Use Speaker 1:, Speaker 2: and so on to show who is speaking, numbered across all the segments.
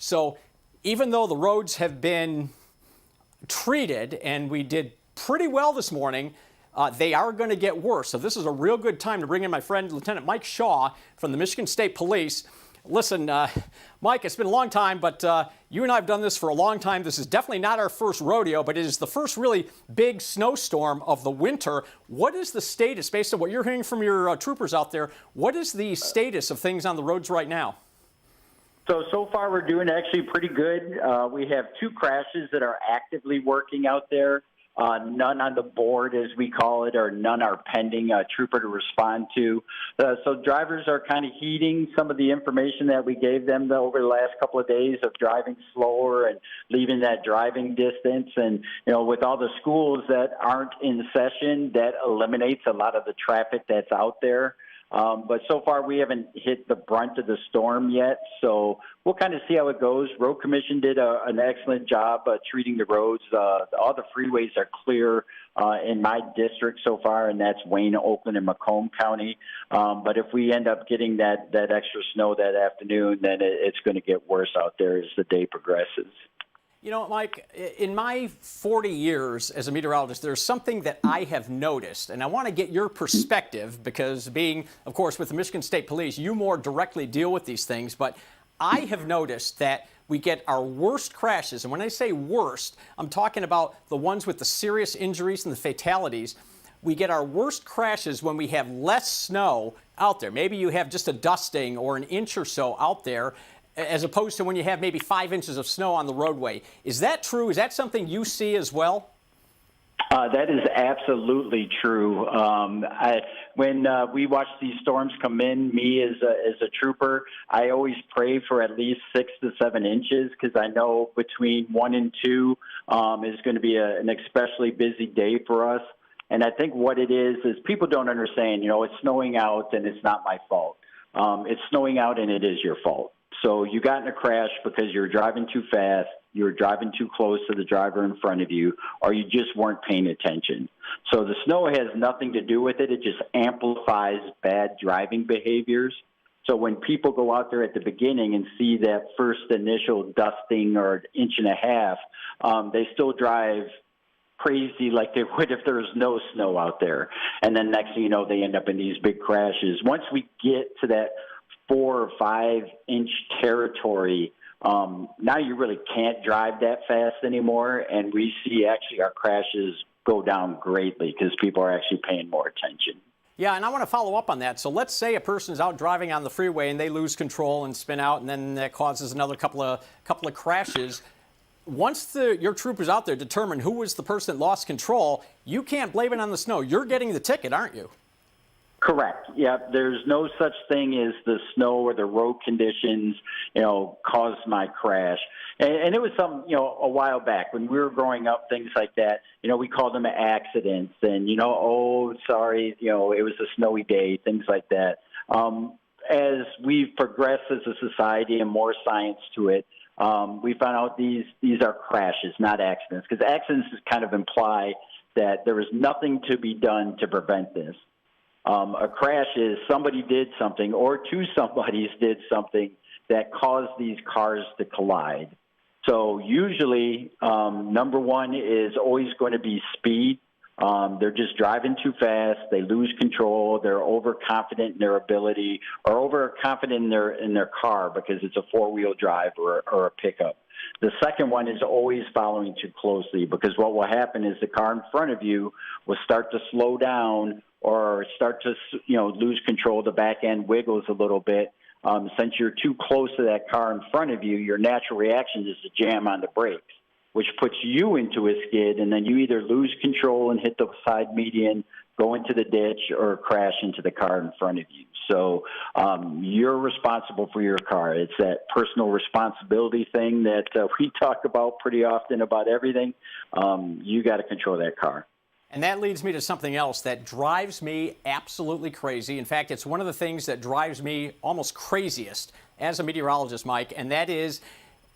Speaker 1: So even though the roads have been treated and we did pretty well this morning, they are going to get worse. So this is a real good time to bring in my friend, Lieutenant Mike Shaw from the Michigan State Police. Listen, Mike, it's been a long time, but you and I have done this for a long time. This is definitely not our first rodeo, but it is the first really big snowstorm of the winter. What is the status, based on what you're hearing from your troopers out there, what is the status of things on the roads right now?
Speaker 2: So far we're doing actually pretty good. We have 2 crashes that are actively working out there. None on the board, as we call it, or none are pending a trooper to respond to. So drivers are kind of heeding some of the information that we gave them over the last couple of days of driving slower and leaving that driving distance. And, with all the schools that aren't in session, that eliminates a lot of the traffic that's out there. But so far, we haven't hit the brunt of the storm yet, so we'll kind of see how it goes. Road Commission did an excellent job treating the roads. All the freeways are clear in my district so far, and that's Wayne, Oakland, and Macomb County. But if we end up getting that extra snow that afternoon, then it's going to get worse out there as the day progresses.
Speaker 1: You know, Mike, in my 40 years as a meteorologist, there's something that I have noticed, and I want to get your perspective because being, of course, with the Michigan State Police, you more directly deal with these things, but I have noticed that we get our worst crashes, and when I say worst, I'm talking about the ones with the serious injuries and the fatalities. We get our worst crashes when we have less snow out there. Maybe you have just a dusting or an inch or so out there, as opposed to when you have maybe 5 inches of snow on the roadway. Is that true? Is that something you see as well?
Speaker 2: That is absolutely true. When we watch these storms come in, me as a trooper, I always pray for at least 6 to 7 inches because I know between 1 and 2 is going to be an especially busy day for us. And I think what it is people don't understand, it's snowing out and it's not my fault. It's snowing out and it is your fault. So you got in a crash because you were driving too fast, you were driving too close to the driver in front of you, or you just weren't paying attention. So the snow has nothing to do with it. It just amplifies bad driving behaviors. So when people go out there at the beginning and see that first initial dusting or an inch and a half, they still drive crazy like they would if there was no snow out there. And then next thing you know, they end up in these big crashes. Once we get to that 4 or 5 inch territory, now you really can't drive that fast anymore, and we see actually our crashes go down greatly because people are actually paying more attention.
Speaker 1: Yeah, and I want to follow up on that. So let's say a person's out driving on the freeway and they lose control and spin out, and then that causes another couple of crashes. Once your troopers out there determine who was the person that lost control, you can't blame it on the snow. You're getting the ticket, aren't you?
Speaker 2: Correct. Yeah, there's no such thing as the snow or the road conditions, caused my crash. And it was a while back when we were growing up, things like that, we called them accidents and, oh, sorry, it was a snowy day, things like that. As we've progressed as a society and more science to it, we found out these are crashes, not accidents, because accidents kind of imply that there is nothing to be done to prevent this. A crash is somebody did something or 2 somebodies did something that caused these cars to collide. So usually, number one is always going to be speed. They're just driving too fast. They lose control. They're overconfident in their ability or overconfident in their car because it's a 4-wheel drive or a pickup. The second one is always following too closely because what will happen is the car in front of you will start to slow down or start to, lose control. The back end wiggles a little bit. Since you're too close to that car in front of you, your natural reaction is to jam on the brakes, which puts you into a skid, and then you either lose control and hit the side median, go into the ditch, or crash into the car in front of you. So you're responsible for your car. It's that personal responsibility thing that we talk about pretty often about everything. You got to control that car.
Speaker 1: And that leads me to something else that drives me absolutely crazy. In fact, it's one of the things that drives me almost craziest as a meteorologist, Mike, and that is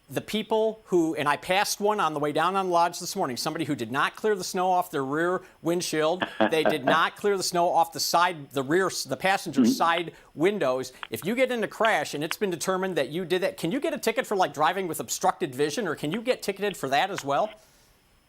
Speaker 1: the people who, and I passed one on the way down on the lodge this morning, somebody who did not clear the snow off their rear windshield. They did not clear the snow off the side, the passenger side windows. If you get in a crash and it's been determined that you did that, can you get a ticket for like driving with obstructed vision, or can you get ticketed for that as well?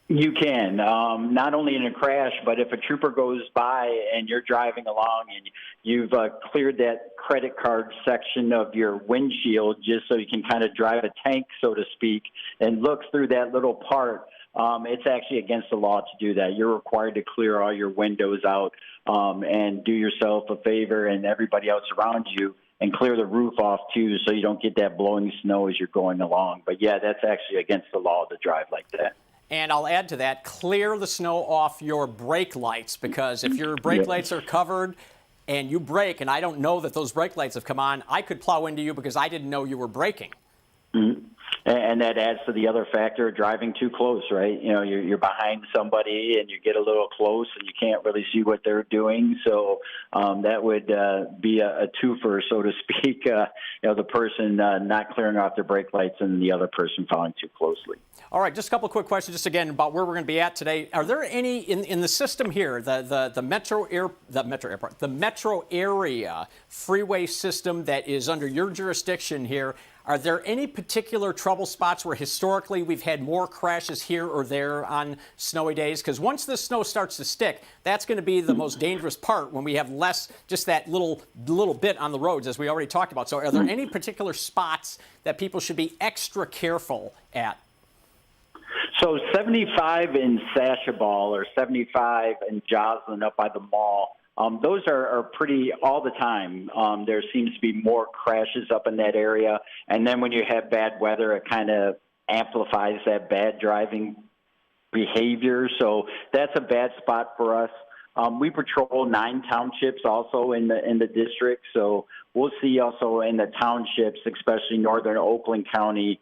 Speaker 2: You can, not only in a crash, but if a trooper goes by and you're driving along and you've cleared that credit card section of your windshield just so you can kind of drive a tank, so to speak, and look through that little part, it's actually against the law to do that. You're required to clear all your windows out and do yourself a favor and everybody else around you and clear the roof off, too, so you don't get that blowing snow as you're going along. But, yeah, that's actually against the law to drive like that.
Speaker 1: And I'll add to that, clear the snow off your brake lights, because if your brake lights are covered and you brake and I don't know that those brake lights have come on, I could plow into you because I didn't know you were braking.
Speaker 2: Mm-hmm. And that adds to the other factor of driving too close, right? You know, you're behind somebody and you get a little close and you can't really see what they're doing. So that would be a twofer, so to speak. The person not clearing off their brake lights and the other person following too closely.
Speaker 1: All right, just a couple of quick questions, just again about where we're going to be at today. Are there any in the system here, the metro area freeway system that is under your jurisdiction here? Are there any particular trouble spots where historically we've had more crashes here or there on snowy days? Because once the snow starts to stick, that's going to be the most dangerous part when we have less, just that little bit on the roads, as we already talked about. So are there any particular spots that people should be extra careful at?
Speaker 2: So 75 in Sashaball or 75 in Joslin up by the mall, those are pretty all the time. There seems to be more crashes up in that area. And then when you have bad weather, it kind of amplifies that bad driving behavior. So that's a bad spot for us. We patrol 9 townships also in the district. So we'll see also in the townships, especially northern Oakland County,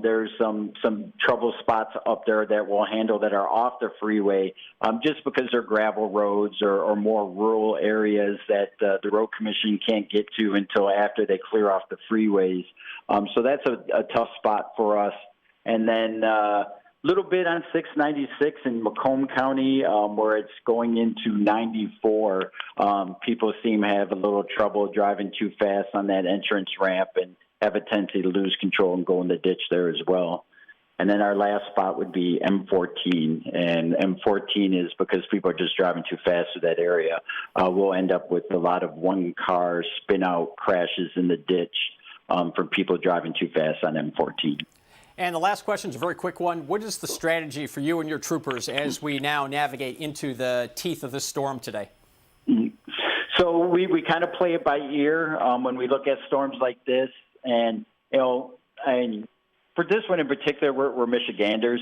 Speaker 2: there's some trouble spots up there that we'll handle that are off the freeway just because they're gravel roads or more rural areas that the road commission can't get to until after they clear off the freeways. So that's a tough spot for us. And then little bit on 696 in Macomb County where it's going into 94. People seem to have a little trouble driving too fast on that entrance ramp and have a tendency to lose control and go in the ditch there as well. And then our last spot would be M14. And M14 is because people are just driving too fast through that area. We'll end up with a lot of one-car spin-out crashes in the ditch from people driving too fast on M14.
Speaker 1: And the last question is a very quick one. What is the strategy for you and your troopers as we now navigate into the teeth of this storm today?
Speaker 2: So we kind of play it by ear when we look at storms like this. And, and for this one in particular, we're Michiganders.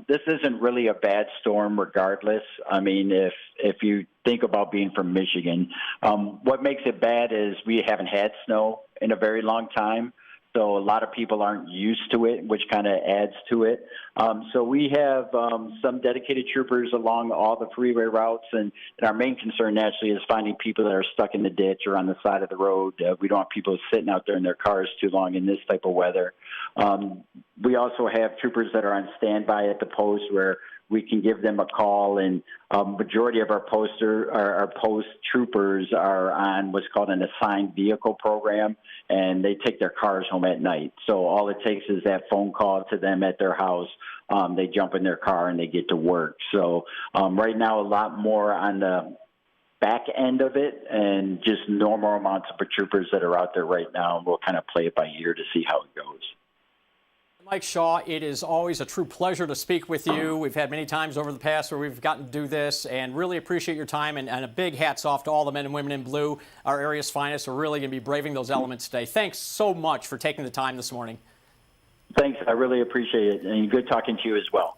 Speaker 2: This isn't really a bad storm regardless. I mean, if you think about being from Michigan, what makes it bad is we haven't had snow in a very long time. So a lot of people aren't used to it, which kind of adds to it. So we have some dedicated troopers along all the freeway routes, and our main concern naturally is finding people that are stuck in the ditch or on the side of the road. We don't want people sitting out there in their cars too long in this type of weather. We also have troopers that are on standby at the post where we can give them a call, and majority of our post troopers are on what's called an assigned vehicle program, and they take their cars home at night. So all it takes is that phone call to them at their house. They jump in their car and they get to work. So right now, a lot more on the back end of it and just normal amounts of troopers that are out there right now. We'll kind of play it by ear to see how it goes.
Speaker 1: Mike Shaw, it is always a true pleasure to speak with you. We've had many times over the past where we've gotten to do this, and really appreciate your time, and a big hats off to all the men and women in blue, our area's finest, are really going to be braving those elements today. Thanks so much for taking the time this morning.
Speaker 2: Thanks. I really appreciate it, and good talking to you as well.